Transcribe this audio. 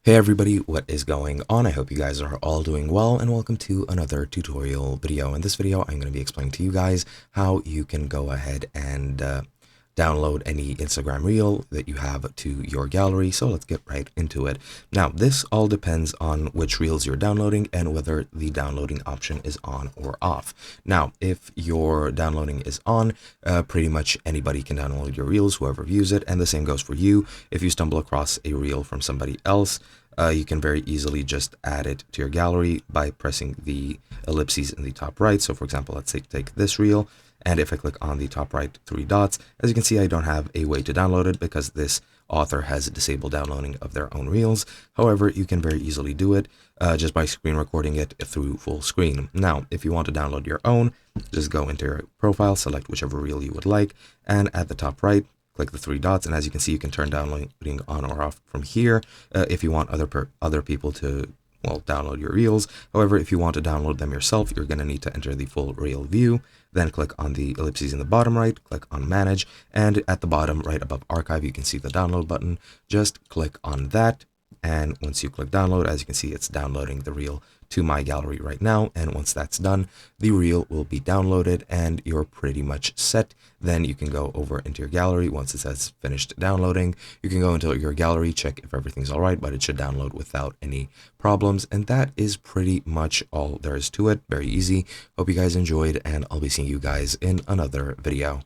Hey everybody, what is going on? I hope you guys are all doing well and welcome to another tutorial video. In this video, I'm going to be explaining to you guys how you can go ahead and download any Instagram reel that you have to your gallery. So let's get right into it. Now, this all depends on which reels you're downloading and whether the downloading option is on or off. Now, if your downloading is on, pretty much anybody can download your reels, whoever views it, and the same goes for you. If you stumble across a reel from somebody else, you can very easily just add it to your gallery by pressing the ellipses in the top right. So for example, let's say take this reel, and if I click on the top right three dots, as you can see, I don't have a way to download it because this author has disabled downloading of their own reels. However, you can very easily do it just by screen recording it through full screen. Now, if you want to download your own, just go into your profile, select whichever reel you would like, and at the top right, click the three dots, and as you can see, you can turn downloading on or off from here if you want other people to, well, download your reels. However, if you want to download them yourself, you're going to need to enter the full reel view, then click on the ellipses in the bottom right, click on manage, and at the bottom right above archive, you can see the download button. Just click on that, and once you click download, as you can see, it's downloading the reel to my gallery right now. And once that's done, the reel will be downloaded and you're pretty much set. Then you can go over into your gallery. Once it says finished downloading, you can go into your gallery, check if everything's all right, but it should download without any problems. And that is pretty much all there is to it. Very easy. Hope you guys enjoyed, and I'll be seeing you guys in another video.